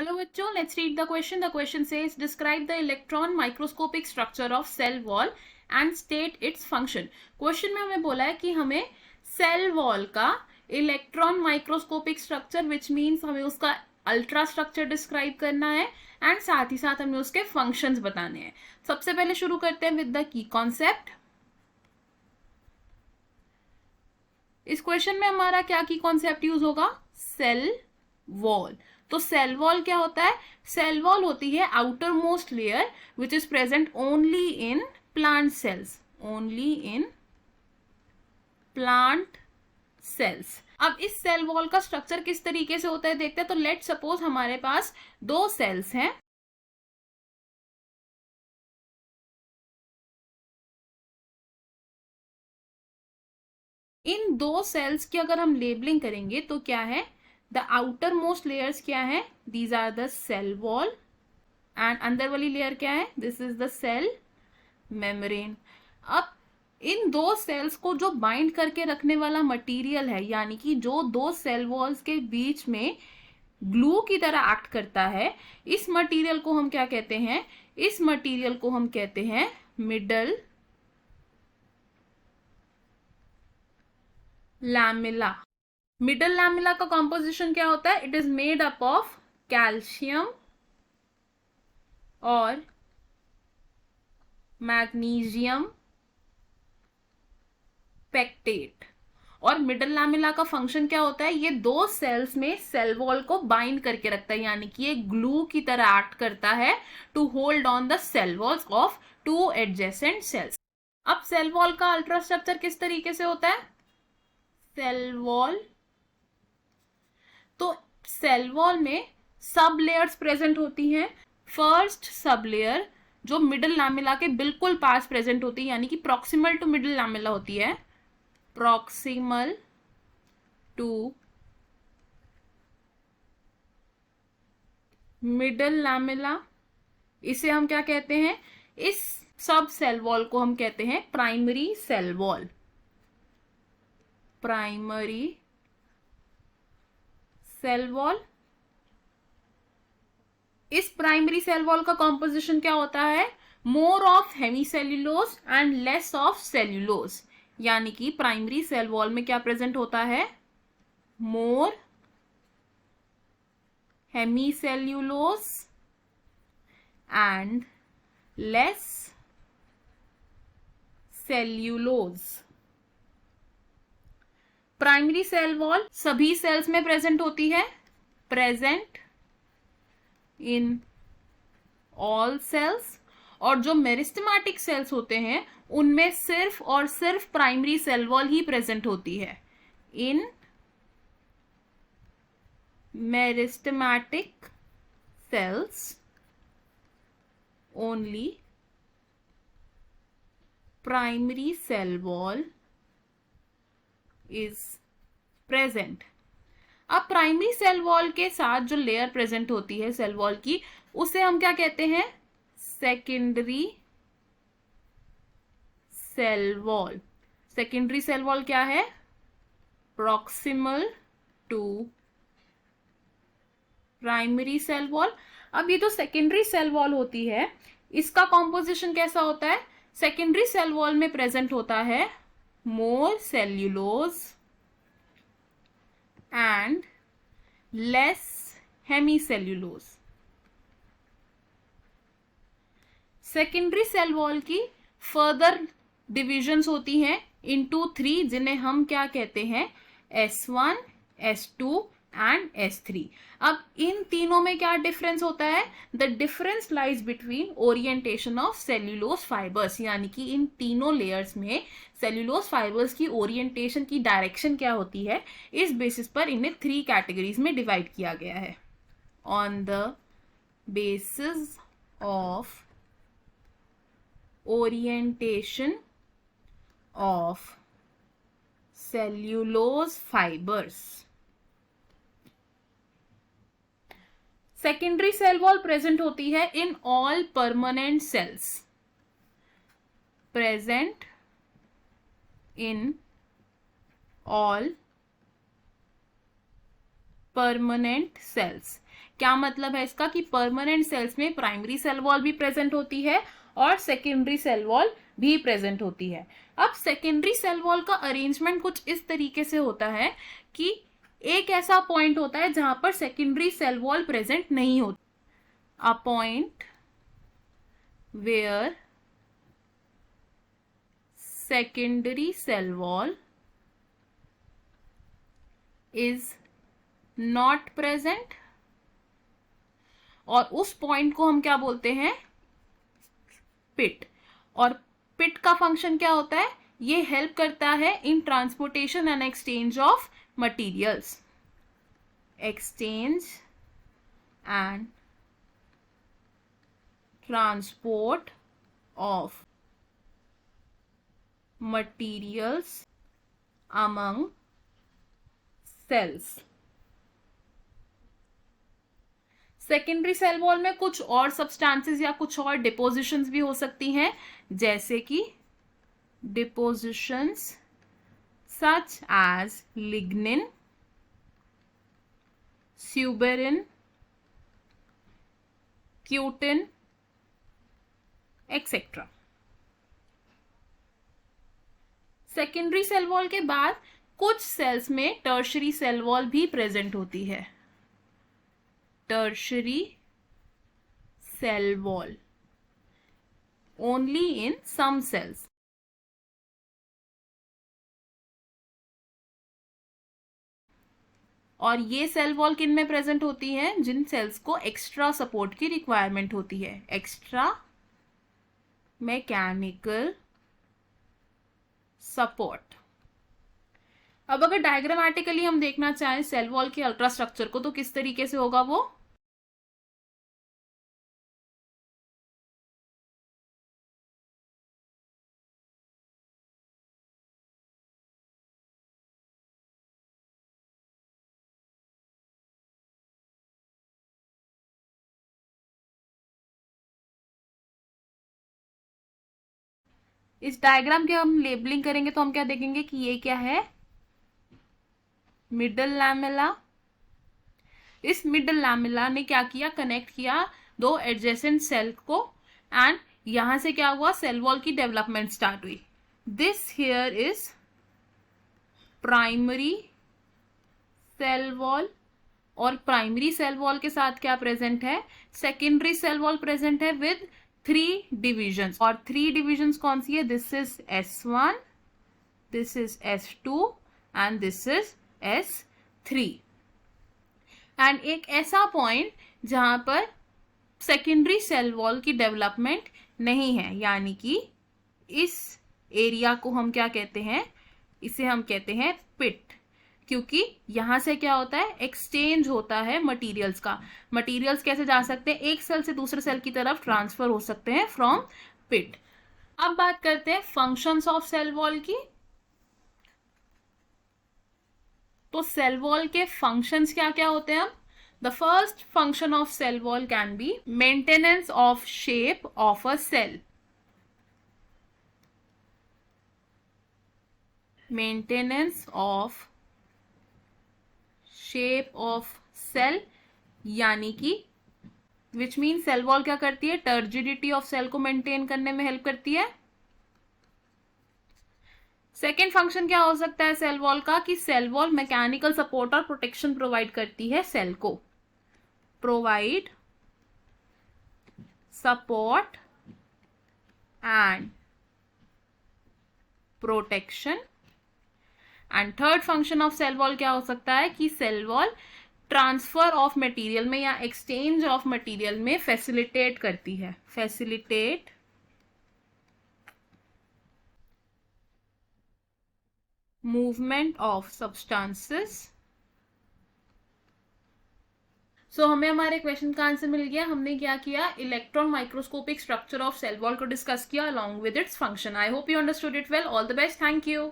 Hello बच्चों, let's read the question. The question says describe the electron microscopic structure of cell wall and state its function. Question में हमें बोला है कि हमें सेल वॉल का electron microscopic structure which means हमें उसका अल्ट्रा स्ट्रक्चर डिस्क्राइब करना है एंड साथ ही साथ हमें उसके फंक्शंस बताने हैं. सबसे पहले शुरू करते हैं विद द की कॉन्सेप्ट. इस क्वेश्चन में हमारा क्या की कॉन्सेप्ट यूज होगा? Cell wall. तो सेल वॉल क्या होता है? सेल वॉल होती है outermost layer which is present only in plant cells. Only in plant cells. अब इस सेल वॉल का स्ट्रक्चर किस तरीके से होता है देखते हैं. तो लेट सपोज हमारे पास दो सेल्स हैं. इन दो सेल्स की अगर हम लेबलिंग करेंगे तो क्या है? द आउटर मोस्ट लेयर्स क्या है? These are the cell wall and अंदर वाली लेयर क्या है? This is the cell membrane. अब इन दो सेल्स को जो बाइंड करके रखने वाला मटेरियल है, यानी कि जो दो सेल वॉल्स के बीच में ग्लू की तरह एक्ट करता है, इस मटेरियल को हम क्या कहते हैं? इस मटेरियल को हम कहते हैं मिडल लैमेला. मिडल लैमेला का कॉम्पोजिशन क्या होता है? It is made up of calcium और मैग्नीशियम पेक्टेट. और मिडल लैमेला का फंक्शन क्या होता है? ये दो सेल्स में सेल वॉल को बाइंड करके रखता है, यानी कि ये ग्लू की तरह एक्ट करता है to hold on the cell walls of two adjacent cells. अब सेल वॉल का अल्ट्रा स्ट्रक्चर किस तरीके से होता है? Cell wall. तो सेल वॉल में सब लेयर्स प्रेजेंट होती हैं. फर्स्ट सब लेयर जो मिडल लैमेला के बिल्कुल पास प्रेजेंट होती है, यानी कि प्रॉक्सिमल टू मिडल लैमेला होती है. Proximal to middle lamella. इसे हम क्या कहते हैं? इस सब सेल वॉल को हम कहते हैं primary cell wall. Primary cell wall. इस प्राइमरी सेल वॉल का कॉम्पोजिशन क्या होता है? More of hemicellulose and less of cellulose. यानी कि प्राइमरी सेल वॉल में क्या प्रेजेंट होता है? More hemicellulose and less cellulose. Primary cell wall सभी सेल्स में प्रेजेंट होती है. Present in all cells. और जो मेरिस्टेमेटिक सेल्स होते हैं उनमें सिर्फ और सिर्फ प्राइमरी सेल वॉल ही प्रेजेंट होती है. In meristematic cells only primary cell wall is present. अब प्राइमरी सेल वॉल के साथ जो लेयर प्रेजेंट होती है सेल वॉल की, उसे हम क्या कहते हैं? Secondary cell wall. Secondary cell wall क्या है? Proximal to primary cell wall. अब ये जो सेकेंडरी सेल वॉल होती है, इसका कॉम्पोजिशन कैसा होता है? सेकेंडरी सेल वॉल में प्रेजेंट होता है more cellulose and less hemicellulose. Secondary cell wall की फर्दर डिविजन्स होती हैं इनटू 3, जिन्हें हम क्या कहते हैं? S1, S2 and S3. अब इन तीनों में क्या डिफरेंस होता है? The difference lies between orientation of cellulose fibres. यानी कि इन तीनों लेयर्स में सेल्यूलोज फाइबर्स की ओरिएंटेशन की डायरेक्शन क्या होती है, इस बेसिस पर इन्हें 3 कैटेगरीज में डिवाइड किया गया है. On the basis of orientation of cellulose fibers. Secondary cell wall present होती है in all permanent cells. Present in all permanent cells. क्या मतलब है इसका कि परमानेंट सेल्स में प्राइमरी सेल वॉल भी प्रेजेंट होती है और सेकेंडरी सेल वॉल भी प्रेजेंट होती है। अब सेकेंडरी सेल वॉल का अरेंजमेंट कुछ इस तरीके से होता है कि एक ऐसा पॉइंट होता है जहां पर सेकेंडरी सेल वॉल प्रेजेंट नहीं होती। A point where secondary cell wall is not present, और उस पॉइंट को हम क्या बोलते हैं, पिट। और पिट का फंक्शन क्या होता है, ये हेल्प करता है in transportation and exchange of materials, exchange and transport of materials among cells। Secondary cell wall में कुछ और सब्सटेंसेस या कुछ और डिपोजिशंस भी हो सकती हैं, जैसे कि depositions such as lignin, suberin, cutin etcetera. Secondary cell wall के बाद कुछ सेल्स में टर्शरी सेल वॉल भी प्रेजेंट होती है। Tertiary cell wall only in some cells. और ये सेल वॉल किन में प्रेजेंट होती है, जिन सेल्स को एक्स्ट्रा सपोर्ट की रिक्वायरमेंट होती है, एक्स्ट्रा मैकेनिकल सपोर्ट। अब अगर डायग्रामेटिकली हम देखना चाहें सेल वॉल के अल्ट्रा स्ट्रक्चर को, तो किस तरीके से होगा वो, इस डायग्राम के हम लेबलिंग करेंगे तो हम क्या देखेंगे कि ये क्या है, मिडल लैमेला। इस मिडल लैमेला ने क्या किया, कनेक्ट किया दो एडजेसेंट सेल को, एंड यहां से क्या हुआ, सेल वॉल की डेवलपमेंट स्टार्ट हुई। This here is primary cell wall, और प्राइमरी सेल वॉल के साथ क्या प्रेजेंट है, सेकेंडरी सेल वॉल प्रेजेंट है विद 3 डिविजन्स। और 3 डिविजन्स कौन सी है, this is S1, this is S2 and this is S3। And एक ऐसा पॉइंट जहां पर सेकेंडरी सेल वॉल की डेवलपमेंट नहीं है, यानी कि इस एरिया को हम क्या कहते हैं, इसे हम कहते हैं पिट, क्योंकि यहां से क्या होता है, एक्सचेंज होता है मटेरियल्स का। मटेरियल्स कैसे जा सकते हैं, एक सेल से दूसरे सेल की तरफ ट्रांसफर हो सकते हैं फ्रॉम पिट। अब बात करते हैं फंक्शंस ऑफ सेल वॉल की। तो सेल वॉल के फंक्शंस क्या क्या होते हैं। The first function of cell wall can be maintenance of shape of a cell, maintenance of shape of cell, यानी कि विच मीन सेल वॉल क्या करती है, टर्जिडिटी ऑफ सेल को मेंटेन करने में हेल्प करती है। सेकेंड फंक्शन क्या हो सकता है सेल वॉल का, कि सेल वॉल मैकेनिकल सपोर्ट और प्रोटेक्शन प्रोवाइड करती है सेल को, provide support and protection. And third function of cell wall क्या हो सकता है, कि cell wall transfer of material में या एक्सचेंज ऑफ मटेरियल में फैसिलिटेट करती है, facilitate movement of substances. So हमें हमारे क्वेश्चन का आंसर मिल गया। हमने क्या किया, electron microscopic structure of cell wall को डिस्कस किया along with its function. I hope you understood it well. All the best, thank you.